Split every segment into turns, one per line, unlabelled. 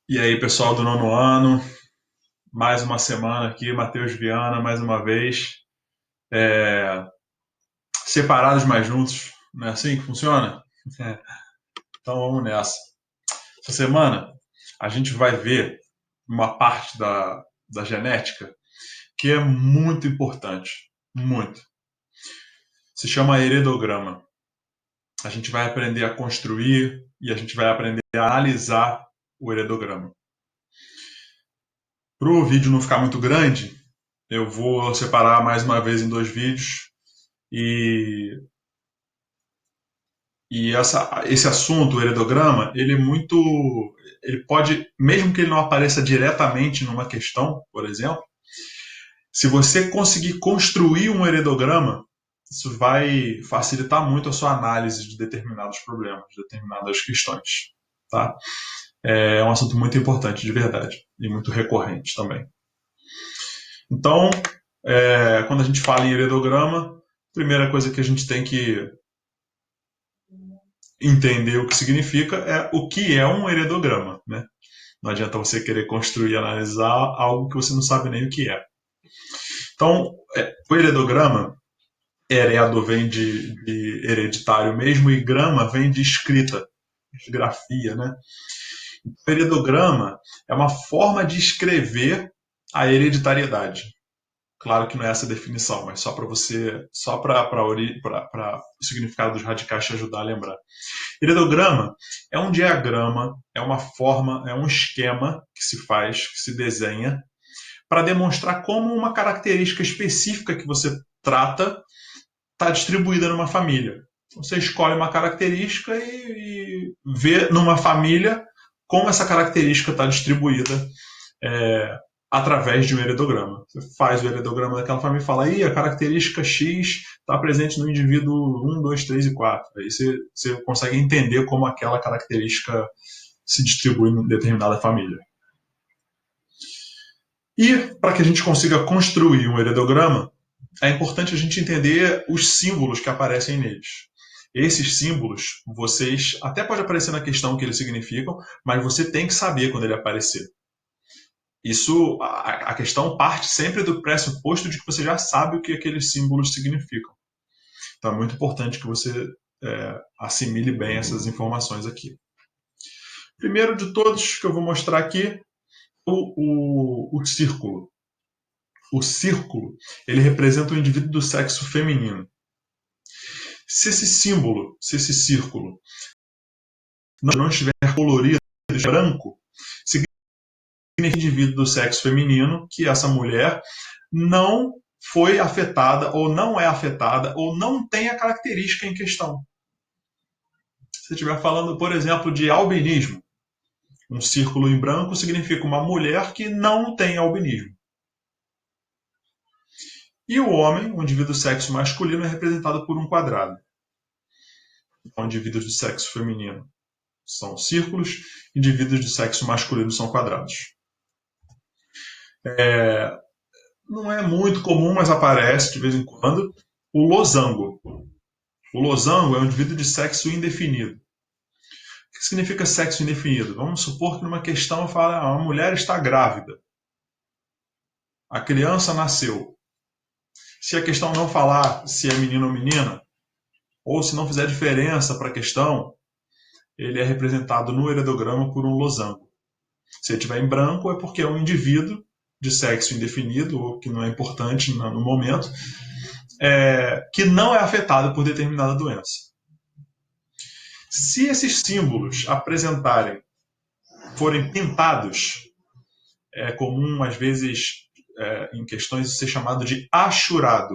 E aí, pessoal do nono ano, mais uma semana aqui, Matheus Viana, mais uma vez, separados mas juntos, não é assim que funciona? É, então vamos nessa. Essa semana a gente vai ver uma parte da genética que é muito importante, muito. Se chama heredograma. A gente vai aprender a construir e a gente vai aprender a analisar o heredograma. Para o vídeo não ficar muito grande, eu vou separar mais uma vez em dois vídeos e esse assunto, o heredograma, ele é muito. Ele pode, mesmo que ele não apareça diretamente numa questão, por exemplo, se você conseguir construir um heredograma, isso vai facilitar muito a sua análise de determinados problemas, de determinadas questões. Tá? É um assunto muito importante, de verdade, e muito recorrente também. Então, quando a gente fala em heredograma, a primeira coisa que a gente tem que entender o que significa é o que é um heredograma, né? Não adianta você querer construir e analisar algo que você não sabe nem o que é. Então, o heredograma, heredo vem de hereditário mesmo, e grama vem de escrita, de grafia, né? O heredograma é uma forma de escrever a hereditariedade. Claro que não é essa a definição, mas só para você, só para o significado dos radicais te ajudar a lembrar. Heredograma é um diagrama, é uma forma, é um esquema que se faz, que se desenha, para demonstrar como uma característica específica que você trata está distribuída numa família. Você escolhe uma característica e vê numa família como essa característica está distribuída é, através de um heredograma. Você faz o heredograma daquela família e fala, aí a característica X está presente no indivíduo 1, 2, 3 e 4. Aí você consegue entender como aquela característica se distribui em determinada família. E para que a gente consiga construir um heredograma, é importante a gente entender os símbolos que aparecem neles. Esses símbolos, vocês até pode aparecer na questão que eles significam, mas você tem que saber quando ele aparecer. Isso, a questão parte sempre do pressuposto de que você já sabe o que aqueles símbolos significam. Então é muito importante que você assimile bem essas informações aqui. Primeiro de todos que eu vou mostrar aqui, o círculo. O círculo, ele representa o indivíduo do sexo feminino. Se esse símbolo, se esse círculo não estiver colorido de branco, significa indivíduo do sexo feminino, que essa mulher não foi afetada, ou não é afetada, ou não tem a característica em questão. Se estiver falando, por exemplo, de albinismo, um círculo em branco significa uma mulher que não tem albinismo. E o homem, o indivíduo do sexo masculino, é representado por um quadrado. Então, indivíduos do sexo feminino são círculos, indivíduos do sexo masculino são quadrados. Não é muito comum, mas aparece de vez em quando, o losango. O losango é um indivíduo de sexo indefinido. O que significa sexo indefinido? Vamos supor que numa questão fala, uma mulher está grávida. A criança nasceu. Se a questão não falar se é menino ou menina, ou se não fizer diferença para a questão, ele é representado no heredograma por um losango. Se ele estiver em branco, é porque é um indivíduo de sexo indefinido, ou que não é importante no momento, que não é afetado por determinada doença. Se esses símbolos apresentarem, forem pintados, é comum, às vezes, em questões, ser chamado de achurado.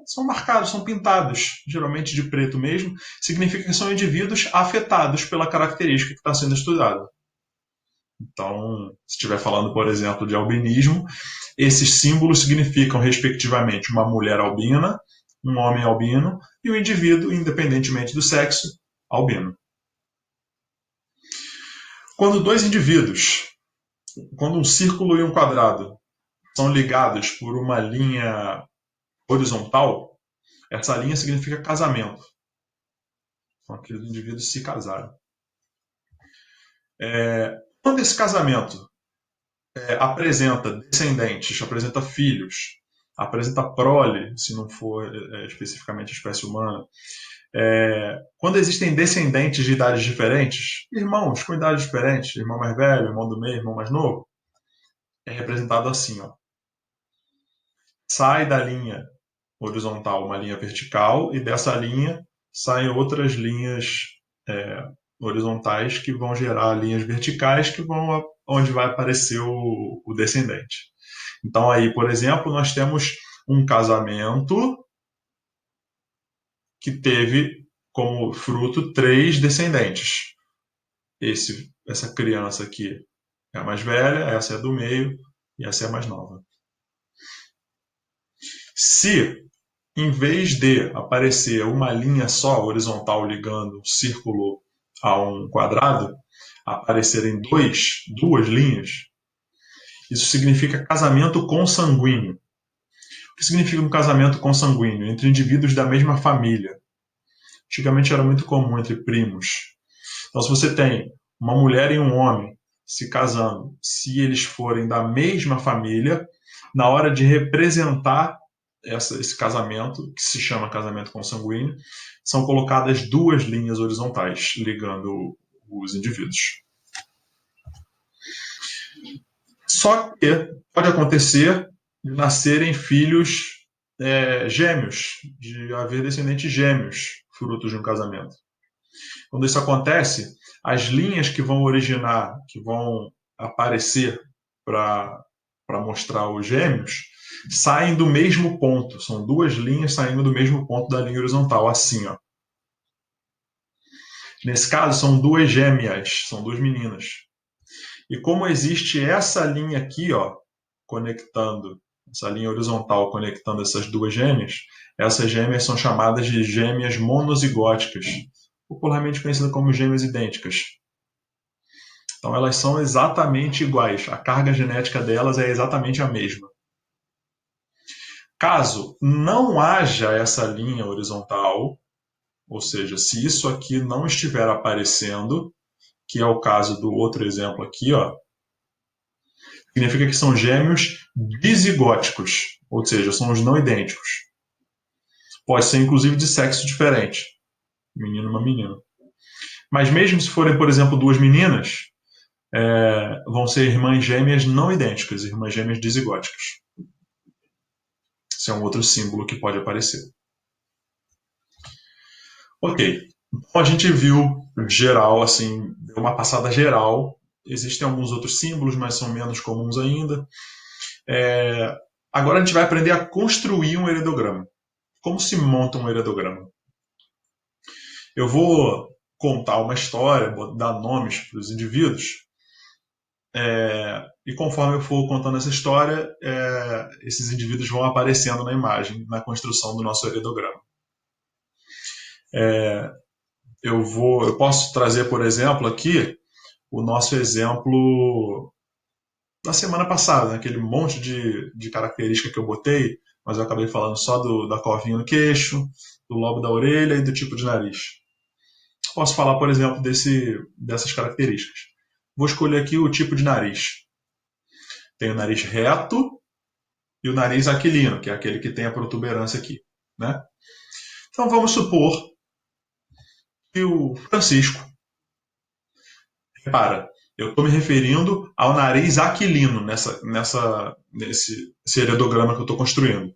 São marcados, são pintados, geralmente de preto mesmo, significa que são indivíduos afetados pela característica que está sendo estudada. Então, se estiver falando, por exemplo, de albinismo, esses símbolos significam, respectivamente, uma mulher albina, um homem albino e um indivíduo, independentemente do sexo, albino. Quando dois indivíduos, quando um círculo e um quadrado são ligados por uma linha horizontal, essa linha significa casamento. São aqueles indivíduos que se casaram. Quando esse casamento apresenta descendentes, apresenta filhos, apresenta prole, se não for especificamente espécie humana, quando existem descendentes de idades diferentes, irmãos com idades diferentes, irmão mais velho, irmão do meio, irmão mais novo, é representado assim, ó. Sai da linha horizontal uma linha vertical e dessa linha saem outras linhas horizontais que vão gerar linhas verticais que vão onde vai aparecer o descendente. Então aí, por exemplo, nós temos um casamento que teve como fruto 3 descendentes. Essa criança aqui é a mais velha, essa é a do meio e essa é a mais nova. Se, em vez de aparecer uma linha só horizontal ligando um círculo a um quadrado, aparecerem duas linhas, isso significa casamento consanguíneo. O que significa um casamento consanguíneo? Entre indivíduos da mesma família. Antigamente era muito comum entre primos. Então, se você tem uma mulher e um homem se casando, se eles forem da mesma família, na hora de representar esse casamento, que se chama casamento consanguíneo, são colocadas duas linhas horizontais ligando os indivíduos. Só que pode acontecer de nascerem filhos gêmeos, de haver descendentes gêmeos, frutos de um casamento. Quando isso acontece, as linhas que vão originar, que vão aparecer para mostrar os gêmeos, saem do mesmo ponto. São duas linhas saindo do mesmo ponto da linha horizontal, assim, ó. Nesse caso, são duas gêmeas, são duas meninas. E como existe essa linha aqui, ó, conectando, essa linha horizontal conectando essas duas gêmeas, essas gêmeas são chamadas de gêmeas monozigóticas, popularmente conhecidas como gêmeas idênticas. Então elas são exatamente iguais, a carga genética delas é exatamente a mesma. Caso não haja essa linha horizontal, ou seja, se isso aqui não estiver aparecendo, que é o caso do outro exemplo aqui, ó, significa que são gêmeos dizigóticos, ou seja, são os não idênticos. Pode ser inclusive de sexo diferente, menino e uma menina. Mas mesmo se forem, por exemplo, duas meninas, vão ser irmãs gêmeas não idênticas, irmãs gêmeas dizigóticas. Esse é um outro símbolo que pode aparecer. Ok, então a gente viu geral, assim, deu uma passada geral. Existem alguns outros símbolos, mas são menos comuns ainda. Agora a gente vai aprender a construir um heredograma. Como se monta um heredograma? Eu vou contar uma história, vou dar nomes para os indivíduos, e conforme eu for contando essa história, esses indivíduos vão aparecendo na imagem, na construção do nosso heredograma. Eu posso trazer, por exemplo, aqui o nosso exemplo da semana passada, né? Aquele monte de característica que eu botei, mas eu acabei falando só da covinha no queixo, do lobo da orelha e do tipo de nariz. Posso falar, por exemplo, dessas características. Vou escolher aqui o tipo de nariz. Tem o nariz reto e o nariz aquilino, que é aquele que tem a protuberância aqui, né? Então vamos supor que o Francisco, repara, eu estou me referindo ao nariz aquilino nesse heredograma que eu estou construindo.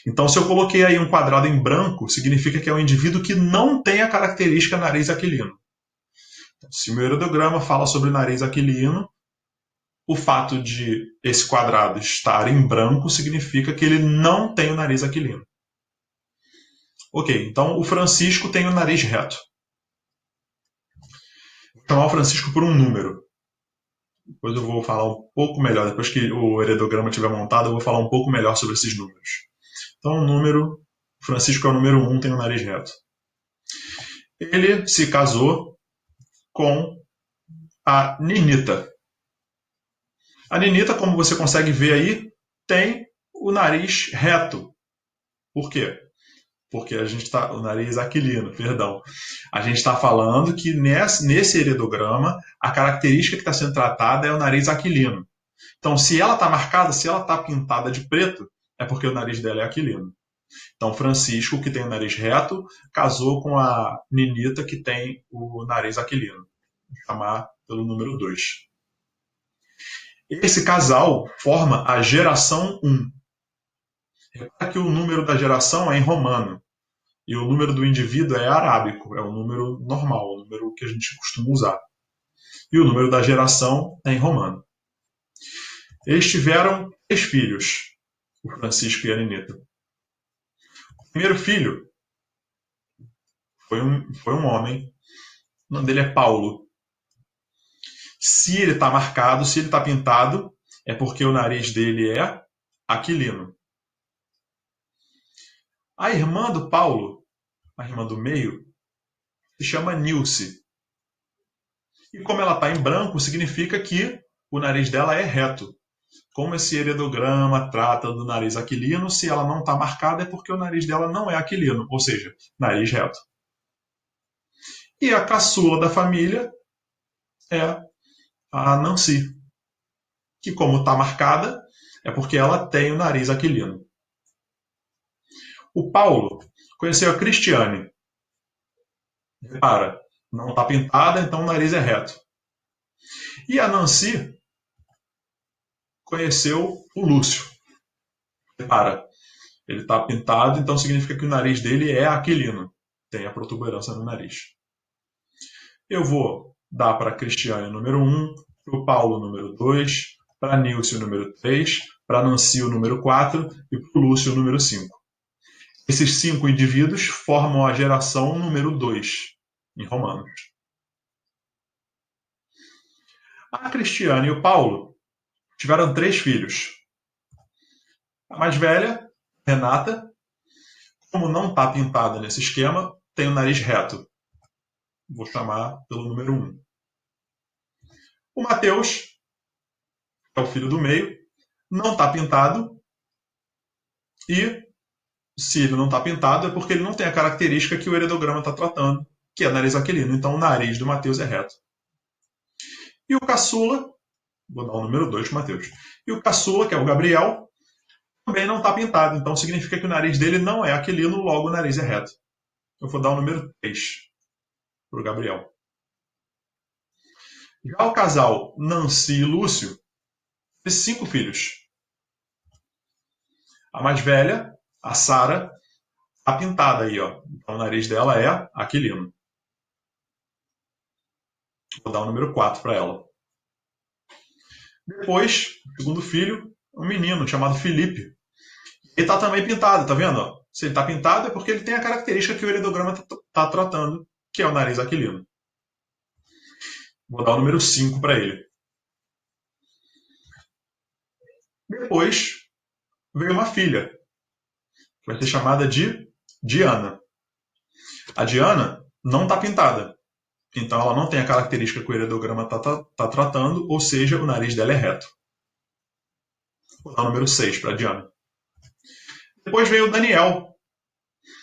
Então, se eu coloquei aí um quadrado em branco, significa que é um indivíduo que não tem a característica nariz aquilino. Então, se o meu heredograma fala sobre nariz aquilino, o fato de esse quadrado estar em branco significa que ele não tem o nariz aquilino. Ok, então o Francisco tem o nariz reto. Vou chamar o Francisco por um número. Depois eu vou falar um pouco melhor, depois que o heredograma estiver montado, eu vou falar um pouco melhor sobre esses números. Então, o número, Francisco é o número 1, tem o nariz reto. Ele se casou com a Ninita. A Ninita, como você consegue ver aí, tem o nariz reto. Por quê? porque a gente está, o nariz aquilino, perdão. A gente está falando que nesse heredograma, a característica que está sendo tratada é o nariz aquilino. Então, se ela está marcada, se ela está pintada de preto, é porque o nariz dela é aquilino. Então, Francisco, que tem o nariz reto, casou com a Ninita, que tem o nariz aquilino. Vou chamar pelo número 2. Esse casal forma a geração 1. Repara que o número da geração é em romano e o número do indivíduo é arábico, é o número normal, o número que a gente costuma usar. E o número da geração é em romano. Eles tiveram 3 filhos, o Francisco e a Ninita. O primeiro filho foi um homem, o nome dele é Paulo. Se ele está marcado, se ele está pintado, é porque o nariz dele é aquilino. A irmã do Paulo, a irmã do meio, se chama Nilce. E como ela está em branco, significa que o nariz dela é reto. Como esse heredograma trata do nariz aquilino, se ela não está marcada é porque o nariz dela não é aquilino, ou seja, nariz reto. E a caçula da família é a Nancy, que como está marcada é porque ela tem o nariz aquilino. O Paulo conheceu a Cristiane. Repara, não está pintada, então o nariz é reto. E a Nancy conheceu o Lúcio. Repara, ele está pintado, então significa que o nariz dele é aquilino. Tem a protuberância no nariz. Eu vou dar para a Cristiane o número 1, para o Paulo o número 2, para a Nilce o número 3, para a Nancy o número 4 e para o Lúcio o número 5. Esses 5 indivíduos formam a geração número 2, em romanos. A Cristiane e o Paulo tiveram 3 filhos. A mais velha, Renata, como não está pintada nesse esquema, tem o nariz reto. Vou chamar pelo número 1. O Mateus, que é o filho do meio, não está pintado. E se ele não está pintado é porque ele não tem a característica que o heredograma está tratando, que é nariz aquilino. Então o nariz do Mateus é reto. E o caçula, vou dar o número 2 para o Mateus. E o caçula, que é o Gabriel, também não está pintado. Então significa que o nariz dele não é aquilino, logo o nariz é reto. Eu vou dar o número 3 para o Gabriel. Já o casal Nancy e Lúcio teve 5 filhos. A mais velha, a Sara, está pintada aí, ó. Então o nariz dela é aquilino. Vou dar o número 4 para ela. Depois, o segundo filho, um menino chamado Felipe. Ele está também pintado, tá vendo? Ó? Se ele está pintado é porque ele tem a característica que o heredograma está tratando, que é o nariz aquilino. Vou dar o número 5 para ele. Depois veio uma filha, que vai ser chamada de Diana. A Diana não está pintada. Então ela não tem a característica que o heredograma está tratando, ou seja, o nariz dela é reto. Vou dar o número 6 para a Diana. Depois veio o Daniel.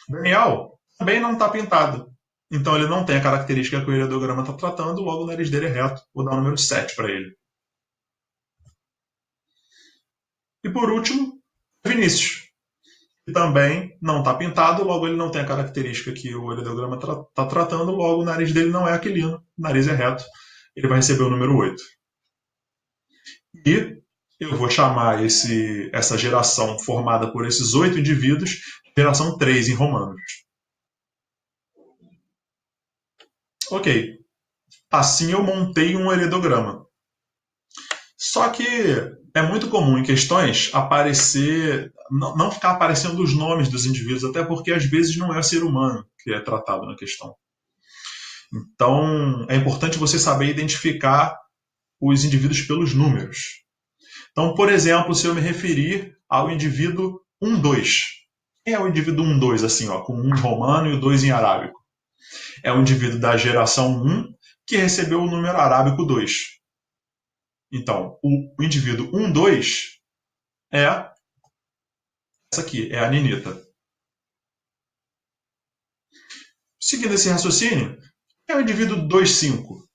Daniel também não está pintado. Então ele não tem a característica que o heredograma está tratando, logo o nariz dele é reto. Vou dar o número 7 para ele. E por último, Vinícius, que também não está pintado, logo ele não tem a característica que o heredograma está tratando, logo o nariz dele não é aquilino, o nariz é reto. Ele vai receber o número 8. E eu vou chamar essa geração formada por esses 8 indivíduos de geração 3 em romanos. Ok. Assim eu montei um heredograma. Só que é muito comum em questões aparecer, não ficar aparecendo os nomes dos indivíduos, até porque às vezes não é o ser humano que é tratado na questão. Então é importante você saber identificar os indivíduos pelos números. Então, por exemplo, se eu me referir ao indivíduo 1-2. Quem é o indivíduo 1-2, assim, ó, com 1 em romano e o 2 em arábico? É o indivíduo da geração 1 que recebeu o número arábico 2. Então, o indivíduo 1-2 é essa aqui, é a ninita. Seguindo esse raciocínio, é o indivíduo 25.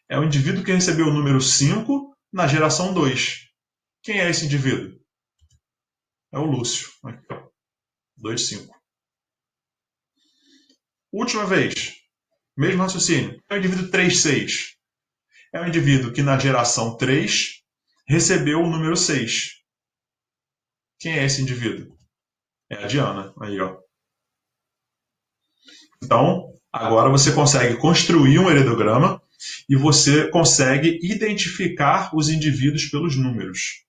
É o indivíduo que recebeu o número 5 na geração 2. Quem é esse indivíduo? É o Lúcio. Aqui, ó. 25. Última vez. Mesmo raciocínio. É o indivíduo 36. É o indivíduo que na geração 3 recebeu o número 6. Quem é esse indivíduo? É a Diana. Aí, ó. Então, agora você consegue construir um heredograma e você consegue identificar os indivíduos pelos números.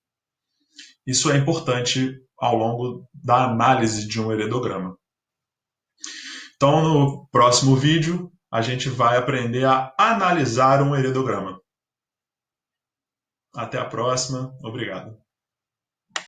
Isso é importante ao longo da análise de um heredograma. Então, no próximo vídeo, a gente vai aprender a analisar um heredograma. Até a próxima. Obrigado.